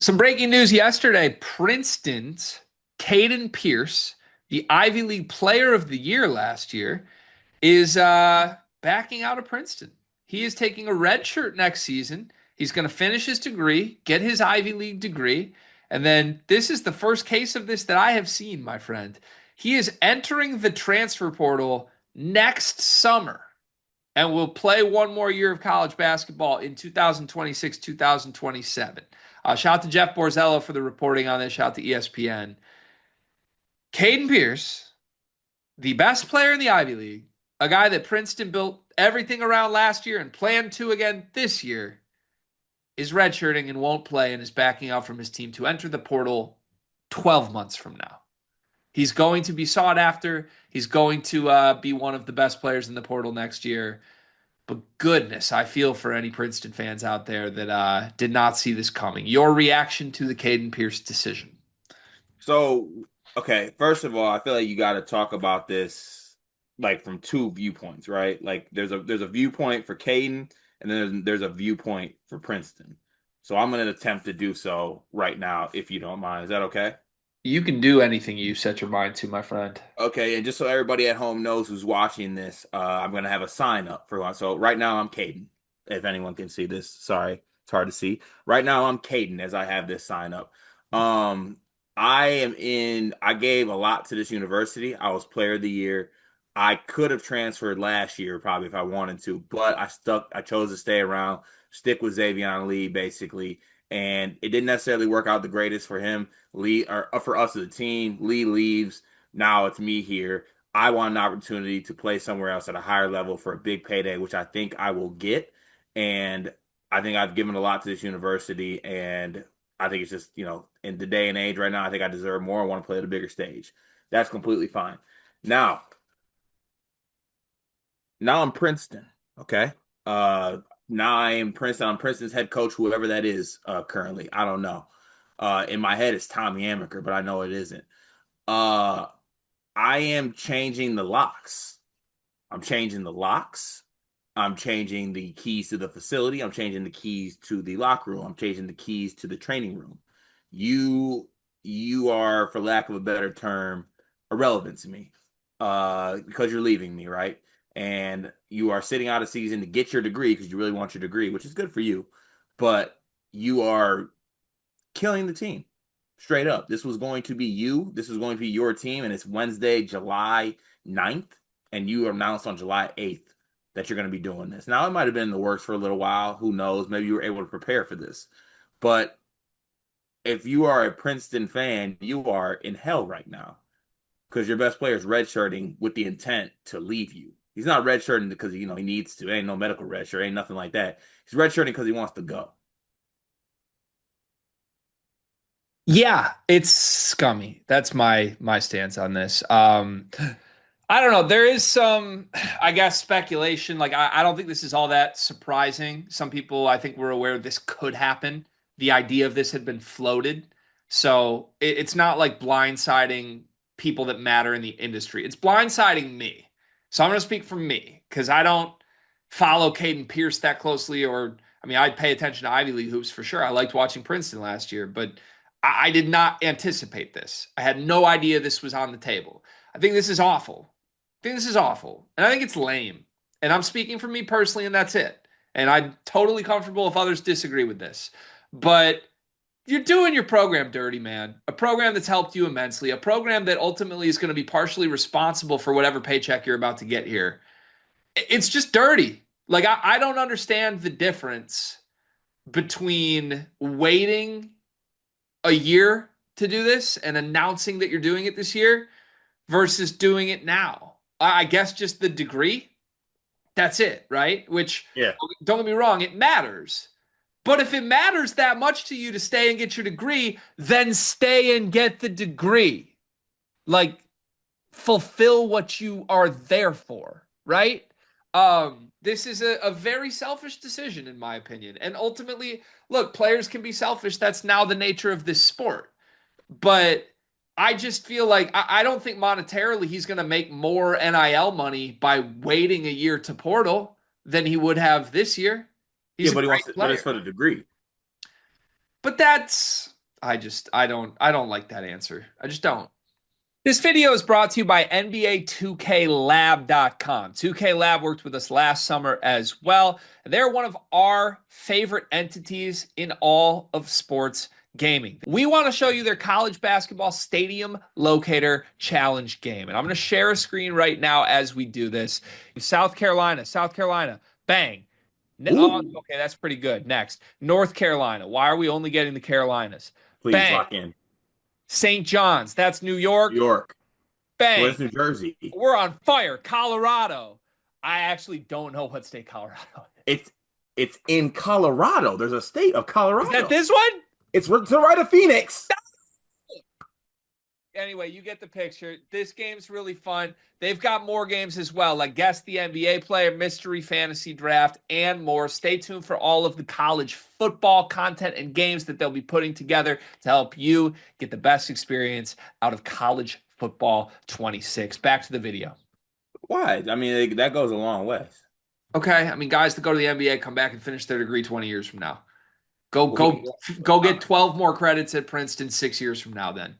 Some breaking news yesterday. Princeton's Caden Pierce, the Ivy League Player of the Year last year, is backing out of Princeton. He is taking a red shirt next season. He's going to finish his degree, get his Ivy League degree, and then this is the first case of this that I have seen, my friend. He is entering the transfer portal next summer and will play one more year of college basketball in 2026, 2027. Shout out to Jeff Borzello for the reporting on this. Shout out to ESPN. Caden Pierce, the best player in the Ivy League, a guy that Princeton built everything around last year and planned to again this year, is redshirting and won't play and is backing out from his team to enter the portal 12 months from now. He's going to be sought after. He's going to be one of the best players in the portal next year. But goodness, I feel for any Princeton fans out there that did not see this coming. Your reaction to the Caden Pierce decision? So, okay, first of all, I feel like you got to talk about this like from two viewpoints, right? Like there's a viewpoint for Caden, and then there's a viewpoint for Princeton. So I'm going to attempt to do so right now, if you don't mind. Is that okay? You can do anything you set your mind to, my friend. Okay, and just so everybody at home knows who's watching this, I'm going to have a sign up for one. So right now I'm Caden. If anyone can see this, sorry, it's hard to see. Right now I'm Caden as I have this sign up. Um, I gave a lot to this university. I was player of the year. I could have transferred last year probably if I wanted to, but I chose to stay around, stick with Xavier Lee basically, and it didn't necessarily work out the greatest for him. Lee or for us as a team, Lee leaves. Now it's me here. I want an opportunity to play somewhere else at a higher level for a big payday, which I think I will get. And I think I've given a lot to this university, and I think it's just, in the day and age right now, I think I deserve more. I want to play at a bigger stage. That's completely fine. Now, now I'm Princeton. Okay. Uh, now I am Princeton. I'm Princeton's head coach, whoever that is, currently. I don't know. In my head, it's Tommy Amaker, but I know it isn't. Uh, I am changing the locks. I'm changing the locks. I'm changing the keys to the facility. I'm changing the keys to the locker room. I'm changing the keys to the training room. You you are, for lack of a better term, irrelevant to me. Because you're leaving me, right? And you are sitting out a season to get your degree because you really want your degree, which is good for you. But you are killing the team. Straight up. This was going to be you. This was going to be your team. And it's Wednesday, July 9th. And you announced on July 8th that you're going to be doing this. Now, it might have been in the works for a little while. Who knows? Maybe you were able to prepare for this. But if you are a Princeton fan, you are in hell right now because your best player is redshirting with the intent to leave you. He's not redshirting because he needs to. Ain't no medical redshirt, ain't nothing like that. He's redshirting because he wants to go. Yeah, it's scummy. That's my stance on this. I don't know. There is some, I guess, speculation. Like, I don't think this is all that surprising. Some people, I think, were aware this could happen. The idea of this had been floated. So it's not like blindsiding people that matter in the industry. It's blindsiding me. So I'm going to speak for me because I don't follow Caden Pierce that closely. Or, I mean, I pay attention to Ivy League hoops for sure. I liked watching Princeton last year, but I did not anticipate this. I had no idea this was on the table. I think this is awful. I think this is awful. And I think it's lame. And I'm speaking for me personally, and that's it. And I'm totally comfortable if others disagree with this. But you're doing your program dirty, man. A program that's helped you immensely, a program that ultimately is going to be partially responsible for whatever paycheck you're about to get here. It's just dirty. Like, I don't understand the difference between waiting a year to do this and announcing that you're doing it this year versus doing it now. I guess just the degree. That's it, right? Which, Yeah. don't get me wrong, it matters. But if it matters that much to you to stay and get your degree, then stay and get the degree. Like, fulfill what you are there for, right? This is a very selfish decision, in my opinion. And ultimately, look, players can be selfish. That's now the nature of this sport. But I just feel like I don't think monetarily he's going to make more NIL money by waiting a year to portal than he would have this year. Yeah, He's a but he wants great to, but it's player. for the degree. But that's I don't like that answer. I just don't. This video is brought to you by NBA 2KLab.com. 2K Lab worked with us last summer as well. They're one of our favorite entities in all of sports gaming. We want to show you their college basketball stadium locator challenge game. And I'm going to share a screen right now as we do this. South Carolina, bang. Oh, Ooh, okay, that's pretty good. Next, North Carolina. Why are we only getting the Carolinas? please Bang. lock in. St. John's, that's New New York. York. Bang. Where's New Jersey? We're on fire. Colorado. I actually don't know what state Colorado is. It's it's in Colorado. There's a state of Is that Colorado. this one? It's to the right of Phoenix. Anyway, you get the picture. This game's really fun. They've got more games as well, like Guess the NBA Player, Mystery Fantasy Draft, and more. Stay tuned for all of the college football content and games that they'll be putting together to help you get the best experience out of college football 26. Back to the video. Why? I mean, that goes a long way. Okay, I mean, guys that go to the NBA come back and finish their degree 20 years from now. Go Okay, go go uh, get 12 more credits at Princeton 6 years from now then.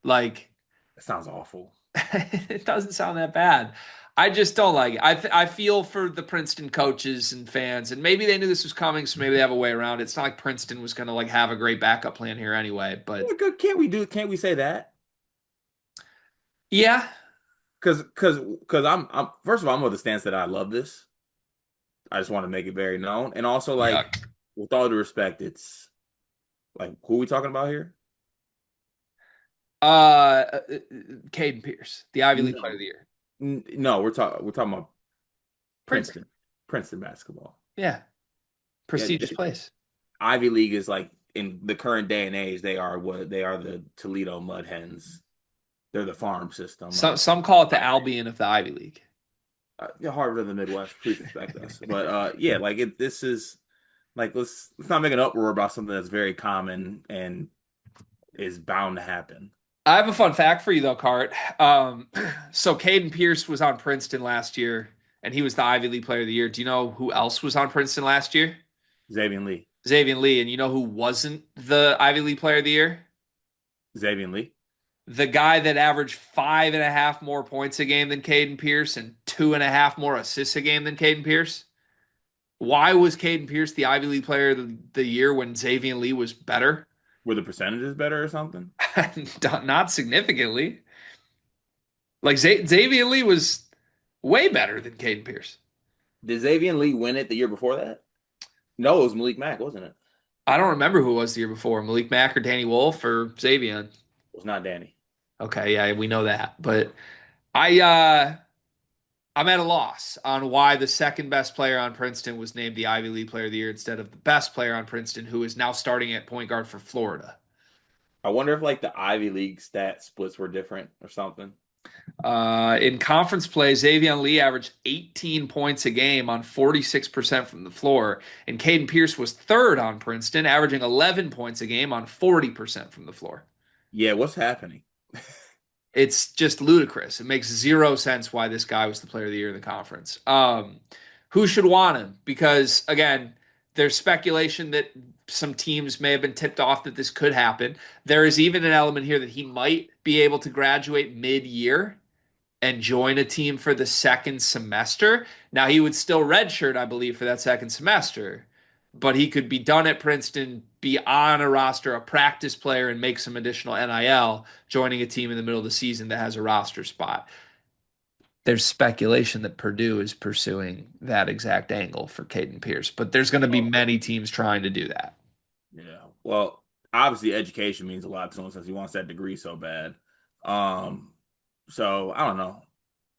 Like that sounds awful. it doesn't sound that bad. I just don't like it. I feel for the Princeton coaches and fans, and maybe they knew this was coming, so maybe they have a way around it. It's not like Princeton was going to like have a great backup plan here anyway, but Yeah, good. Can't we do? Can't we say that? yeah, Because I'm first of all, I'm of the stance that I love this. I just want to make it very known, and also yeah. like with all due respect, it's like who are we talking about here? Caden Pierce, the Ivy League Player of No, the Year, no, we're talking about Princeton. Princeton basketball. Yeah, Yeah, prestigious place. Ivy League is like in the current day and age, they are what they are the Toledo Mud Hens. They're the farm system Some call it the Albion of the Ivy League. Harvard of the Midwest. Please respect us. But yeah, like this is like let's not make an uproar about something that's very common and is bound to happen. I have a fun fact for you though, Cart. So Caden Pierce was on Princeton last year, and he was the Ivy League Player of the Year. Do you know who else was on Princeton last year? Xavier Lee. Xavier Lee. And you know who wasn't the Ivy League Player of the Year? Xavier Lee. The guy that averaged 5.5 more points a game than Caden Pierce and 2.5 more assists a game than Caden Pierce. Why was Caden Pierce the Ivy League Player of the Year when Xavier Lee was better? Were the percentages better or something? Not significantly. Like Xavier Lee was way better than Caden Pierce. Did Xavier Lee win it the year before that? No, it was Malik Mack, wasn't it? It I don't remember who it was the year before, Malik Mack or Danny Wolf or Xavier. was not Danny. Okay, yeah, we know that. But I uh I'm at a loss on why the second best player on Princeton was named the Ivy League Player of the Year instead of the best player on Princeton, who is now starting at point guard for Florida. I wonder if like the Ivy League stat splits were different or something. In conference play, Xavier Lee averaged 18 points a game on 46% from the floor, and Caden Pierce was third on Princeton, averaging 11 points a game on 40% from the floor. Yeah, what's happening? It's just ludicrous. It makes zero sense why this guy was the player of the year in the conference. Who should want him? Because again, there's speculation that some teams may have been tipped off that this could happen. There is even an element here that he might be able to graduate mid-year and join a team for the second semester. Now he would still redshirt, I believe, for that second semester, but he could be done at Princeton, be on a roster, a practice player, and make some additional NIL, joining a team in the middle of the season that has a roster spot. There's speculation that Purdue is pursuing that exact angle for Caden Pierce, but there's going to be Oh, many teams trying to do that. yeah. Well, obviously education means a lot to him since he wants that degree so bad. Um, so I don't know.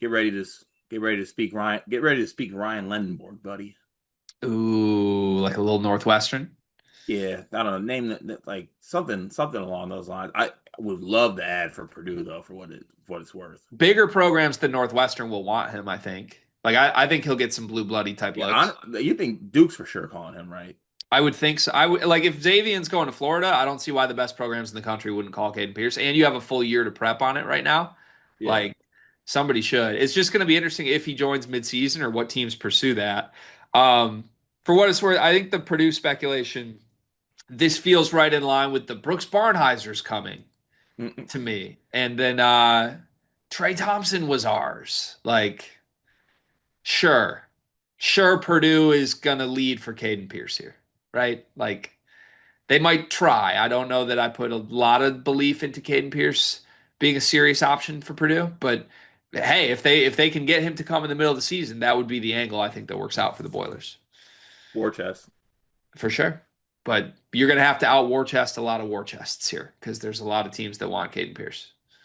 Get ready to speak Ryan Lendenborg, buddy. Ooh, like a little Northwestern. Yeah, I don't know. Name that like something along those lines. I would love to add for Purdue though, for what it's worth. Bigger programs than Northwestern will want him, I think. Like I think he'll get some blue bloody type Yeah, looks. you think Duke's for sure calling him, right? I would think so. I would like if Xavier's going to Florida, I don't see why the best programs in the country wouldn't call Caden Pierce. And you have a full year to prep on it right now. Yeah. Like somebody should. It's just going to be interesting if he joins midseason or what teams pursue that. Um, for what it's worth, I think the Purdue speculation this feels right in line with the Brooks Barnheisers coming Mm-mm. to me. And then Trey Thompson was ours. Like, sure. Sure, Purdue is gonna lead for Caden Pierce here, right? Like they might try. I don't know that I put a lot of belief into Caden Pierce being a serious option for Purdue, but hey, if they can get him to come in the middle of the season, that would be the angle I think that works out for the Boilers. War chest. For sure. But you're gonna have to out war chest a lot of war chests here because there's a lot of teams that want Caden Pierce.